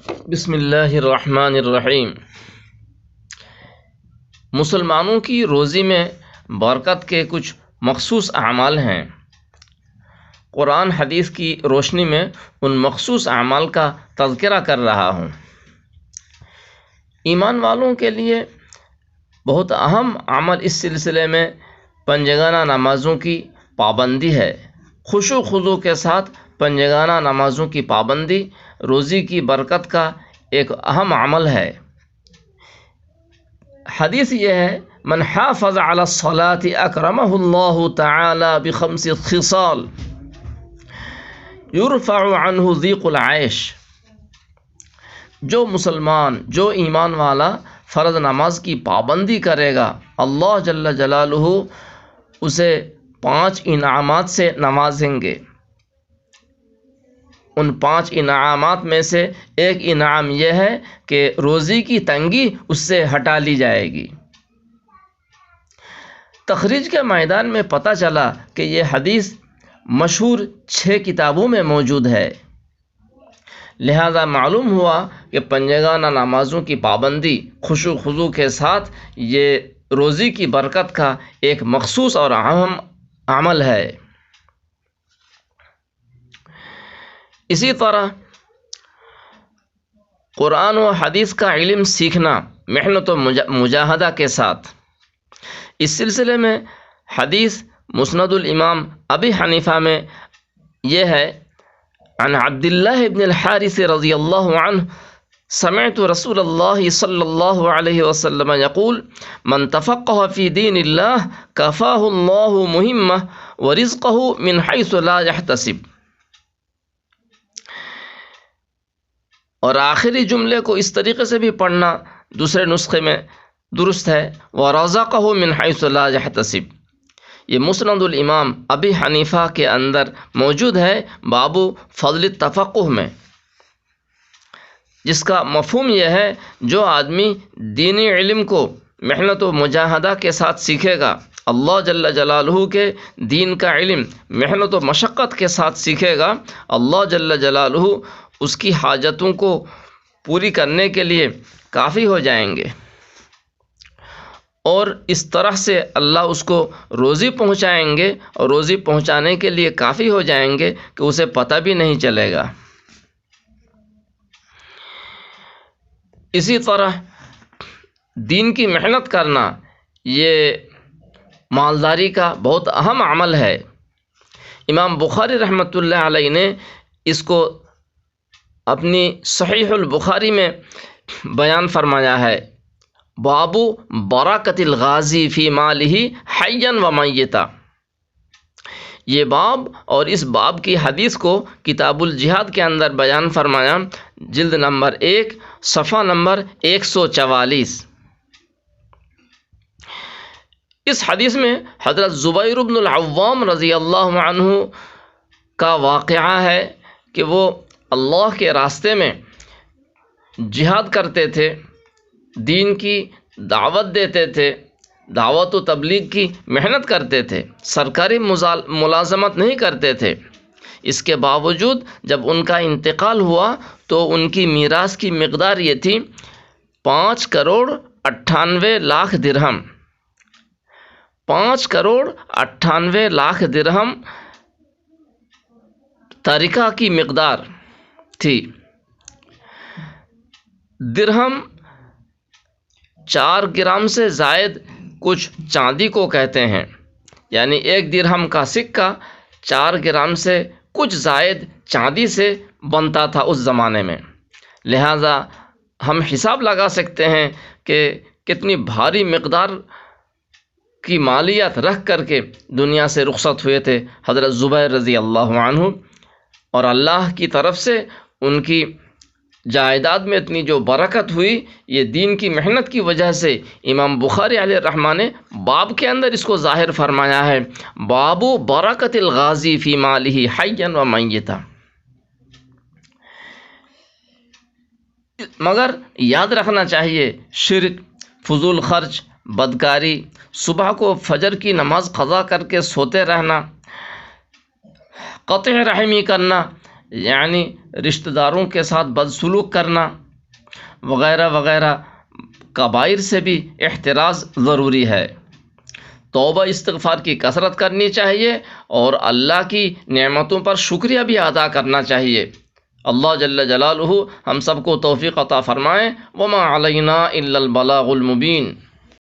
بسم اللہ الرحمن الرحیم۔ مسلمانوں کی روزی میں برکت کے کچھ مخصوص اعمال ہیں۔ قرآن حدیث کی روشنی میں ان مخصوص اعمال کا تذکرہ کر رہا ہوں۔ ایمان والوں کے لیے بہت اہم عمل اس سلسلے میں پنجگانہ نمازوں کی پابندی ہے۔ خشوع و خضوع کے ساتھ پنجگانہ نمازوں کی پابندی روزی کی برکت کا ایک اہم عمل ہے۔ حدیث یہ ہے، من حافظ علی الصلاة اکرمہ اللہ تعالی بخمس خصال یرفع عنہ ضیق العیش۔ جو مسلمان، جو ایمان والا فرض نماز کی پابندی کرے گا، اللہ جل جلالہ اسے 5 انعامات سے نوازیں گے۔ ان 5 انعامات میں سے ایک انعام یہ ہے کہ روزی کی تنگی اس سے ہٹا لی جائے گی۔ تخریج کے میدان میں پتہ چلا کہ یہ حدیث مشہور 6 کتابوں میں موجود ہے، لہذا معلوم ہوا کہ پنجگانہ نمازوں کی پابندی خشوع و خضوع کے ساتھ یہ روزی کی برکت کا ایک مخصوص اور اہم عمل ہے۔ اسی طرح قرآن و حدیث کا علم سیکھنا محنت و مجاہدہ کے ساتھ۔ اس سلسلے میں حدیث مسند الامام ابی حنیفہ میں یہ ہے، عن عبداللہ بن الحارث رضی اللہ عنہ سمعت رسول اللہ صلی اللہ علیہ وسلم یقول من تفقہ فی دین اللہ کفاہ اللہ مہمہ ورزقہ من حیث لا یحتسب۔ اور آخری جملے کو اس طریقے سے بھی پڑھنا دوسرے نسخے میں درست ہے، وَرَزَقَهُ مِنْ حَيْثُ لَا يَحْتَسِبُ۔ یہ مسند الامام ابی حنیفہ کے اندر موجود ہے، باب فضل التفقہ میں، جس کا مفہوم یہ ہے، جو آدمی دینی علم کو محنت و مجاہدہ کے ساتھ سیکھے گا، اللہ جل جلالہ کے دین کا علم محنت و مشقت کے ساتھ سیکھے گا، اللہ جل جلالہ اس کی حاجتوں کو پوری کرنے کے لیے کافی ہو جائیں گے، اور اس طرح سے اللہ اس کو روزی پہنچائیں گے، اور روزی پہنچانے کے لیے کافی ہو جائیں گے کہ اسے پتہ بھی نہیں چلے گا۔ اسی طرح دین کی محنت کرنا یہ مالداری کا بہت اہم عمل ہے۔ امام بخاری رحمۃ اللہ علیہ نے اس کو اپنی صحیح البخاری میں بیان فرمایا ہے، باب برکت الغازی فی مالہ حیا و میتا۔ یہ باب اور اس باب کی حدیث کو کتاب الجہاد کے اندر بیان فرمایا، جلد نمبر 1 صفحہ نمبر 144۔ اس حدیث میں حضرت زبیر بن العوام رضی اللہ عنہ کا واقعہ ہے کہ وہ اللہ کے راستے میں جہاد کرتے تھے، دین کی دعوت دیتے تھے، دعوت و تبلیغ کی محنت کرتے تھے، سرکاری ملازمت نہیں کرتے تھے۔ اس کے باوجود جب ان کا انتقال ہوا تو ان کی میراث کی مقدار یہ تھی 5,98,00,000 درہم۔ 5,98,00,000 درہم ترکہ کی مقدار تھی۔ درہم 4 گرام سے زائد کچھ چاندی کو کہتے ہیں، یعنی 1 درہم کا سکہ 4 گرام سے کچھ زائد چاندی سے بنتا تھا اس زمانے میں۔ لہذا ہم حساب لگا سکتے ہیں کہ کتنی بھاری مقدار کی مالیات رکھ کر کے دنیا سے رخصت ہوئے تھے حضرت زبیر رضی اللہ عنہ، اور اللہ کی طرف سے ان کی جائیداد میں اتنی جو برکت ہوئی، یہ دین کی محنت کی وجہ سے۔ امام بخاری علیہ الرحمٰن نے باب کے اندر اس کو ظاہر فرمایا ہے، باب برکت الغازی فی مالہ حیا و میتا۔ مگر یاد رکھنا چاہیے، شرک، فضول خرچ، بدکاری، صبح کو فجر کی نماز قضا کر کے سوتے رہنا، قطع رحمی کرنا، یعنی رشتہ داروں کے ساتھ بدسلوک کرنا وغیرہ وغیرہ کبائر سے بھی احتراز ضروری ہے۔ توبہ استغفار کی کثرت کرنی چاہیے اور اللہ کی نعمتوں پر شکریہ بھی ادا کرنا چاہیے۔ اللہ جل جلالہ ہم سب کو توفیق عطا فرمائے۔ وما علینا الا البلاغ المبین۔